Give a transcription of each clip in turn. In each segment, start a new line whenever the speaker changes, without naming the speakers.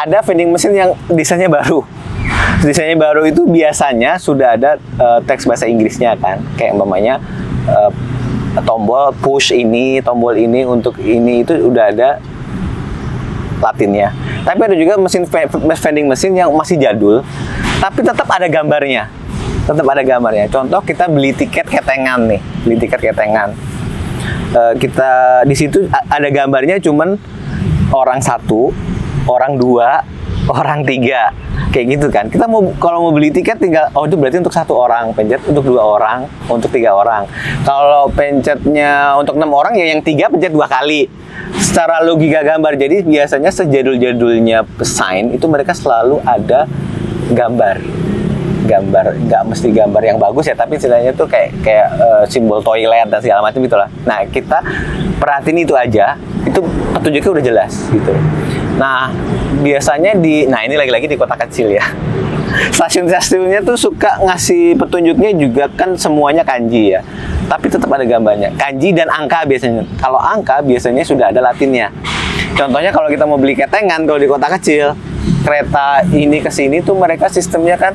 ada vending machine yang desainnya baru. Desainnya baru itu biasanya sudah ada teks bahasa Inggrisnya kan, kayak umpamanya tombol push ini, tombol ini untuk ini, itu udah ada Latinnya. Tapi ada juga vending machine yang masih jadul, tapi tetap ada gambarnya. Contoh kita beli tiket ketengan nih, kita di situ ada gambarnya, cuman orang 1, orang 2, orang 3, kayak gitu kan. Kita kalau mau beli tiket tinggal, oh itu berarti untuk 1 orang, pencet untuk 2 orang, untuk 3 orang. Kalau pencetnya untuk 6 orang ya yang 3 pencet 2 kali. Secara logika gambar, jadi biasanya sejadul-jadulnya sign itu mereka selalu ada gambar, nggak mesti gambar yang bagus ya, tapi istilahnya tuh kayak simbol toilet dan segala macam gitulah. Nah, kita perhatiin itu aja, itu petunjuknya udah jelas gitu. Nah, biasanya nah ini lagi-lagi di kota kecil ya. Stasiun-stasiunnya tuh suka ngasih petunjuknya juga kan semuanya kanji ya. Tapi tetap ada gambarnya. Kanji dan angka biasanya. Kalau angka biasanya sudah ada Latinnya. Contohnya kalau kita mau beli ketengan kalau di kota kecil, kereta ini ke sini tuh mereka sistemnya kan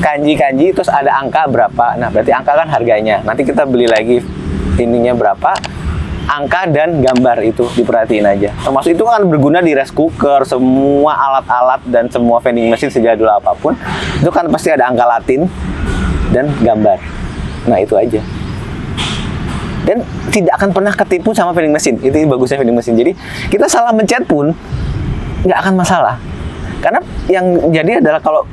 kanji terus ada angka berapa. Nah, berarti angka kan harganya. Nanti kita beli lagi ininya berapa, angka dan gambar itu diperhatiin aja. Termasuk itu kan berguna di rice cooker, semua alat-alat dan semua vending machine sejadul apapun, itu kan pasti ada angka Latin dan gambar. Nah, itu aja. Dan tidak akan pernah ketipu sama vending machine. Itu bagusnya vending machine. Jadi, kita salah mencet pun nggak akan masalah. Karena yang jadi adalah kalau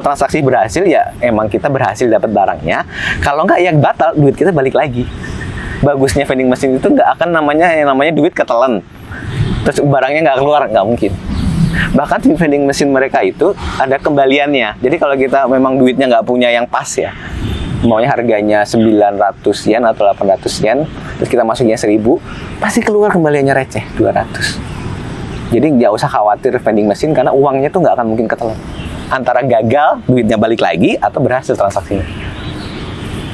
transaksi berhasil ya emang kita berhasil dapat barangnya. Kalau nggak ya batal, duit kita balik lagi. Bagusnya vending machine itu nggak akan yang namanya duit ketelan. Terus barangnya nggak keluar, nggak mungkin. Bahkan di vending machine mereka itu ada kembaliannya. Jadi kalau kita memang duitnya nggak punya yang pas ya, maunya harganya 900 yen atau 800 yen, terus kita masukinnya 1000, pasti keluar kembaliannya receh, 200. Jadi nggak usah khawatir vending machine karena uangnya tuh nggak akan mungkin ketelan. Antara gagal, duitnya balik lagi, atau berhasil transaksinya.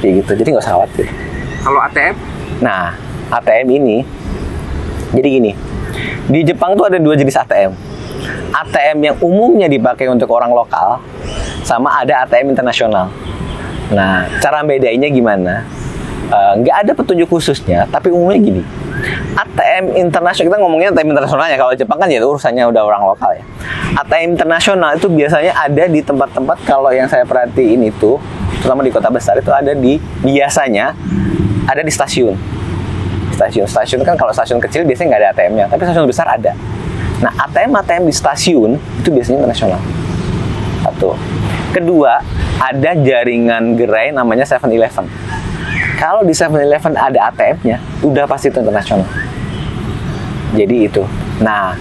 Kayak gitu, jadi nggak usah khawatir.
Kalau ATM?
Nah, ATM ini, jadi gini, di Jepang tuh ada 2 jenis ATM. ATM yang umumnya dipakai untuk orang lokal, sama ada ATM internasional. Nah, cara bedainnya gimana? Nggak ada petunjuk khususnya, tapi umumnya gini. ATM internasional, kita ngomongnya ATM internasionalnya, kalau Jepang kan ya itu urusannya udah orang lokal ya. ATM internasional itu biasanya ada di tempat-tempat, kalau yang saya perhatiin itu, terutama di kota besar itu biasanya ada di stasiun. Stasiun kan kalau stasiun kecil biasanya nggak ada ATM-nya, tapi stasiun besar ada. Nah, ATM di stasiun itu biasanya internasional. Satu. Kedua, ada jaringan gerai namanya 7-Eleven. Kalau di 7-Eleven ada ATM-nya, udah pasti itu internasional. Jadi itu. Nah,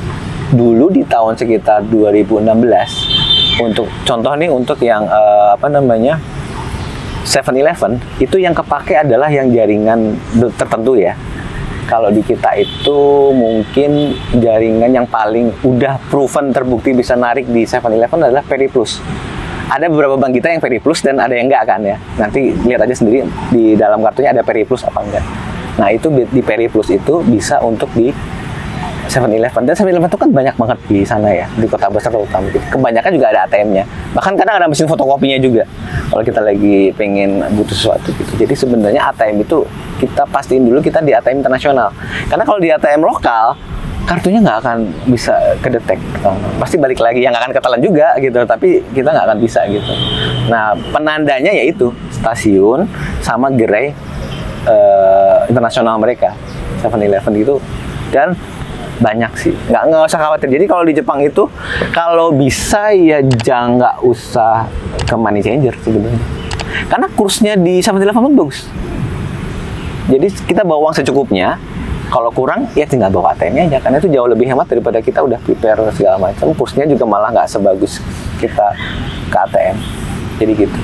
dulu di tahun sekitar 2016, untuk contoh nih, untuk yang 7-Eleven, itu yang kepake adalah yang jaringan tertentu ya. Kalau di kita itu mungkin jaringan yang paling udah proven terbukti bisa narik di 7-Eleven adalah Periplus. Ada beberapa bank kita yang Periplus dan ada yang enggak kan ya. Nanti lihat aja sendiri di dalam kartunya ada Periplus apa enggak. Nah, itu di Periplus itu bisa untuk di 7-Eleven. Dan 7-Eleven itu kan banyak banget di sana ya, di kota besar terutama. Kebanyakan juga ada ATM-nya. Bahkan kadang ada mesin fotokopinya juga. Kalau kita lagi pengen butuh sesuatu gitu. Jadi sebenarnya ATM itu kita pastiin dulu kita di ATM internasional. Karena kalau di ATM lokal, kartunya nggak akan bisa kedetek. Pasti balik lagi, yang nggak akan ketelan juga gitu. Tapi kita nggak akan bisa gitu. Nah, penandanya yaitu stasiun sama gerai internasional mereka, 7-Eleven gitu. Dan banyak sih, nggak usah khawatir. Jadi kalau di Jepang itu, kalau bisa ya jangan, nggak usah ke money changer sebenarnya. Karena kursnya di 7-Eleven bagus. Jadi kita bawa uang secukupnya. Kalau kurang, ya tinggal bawa ATM-nya aja. Karena itu jauh lebih hemat daripada kita udah prepare segala macam. Kursnya juga malah nggak sebagus kita ke ATM. Jadi gitu.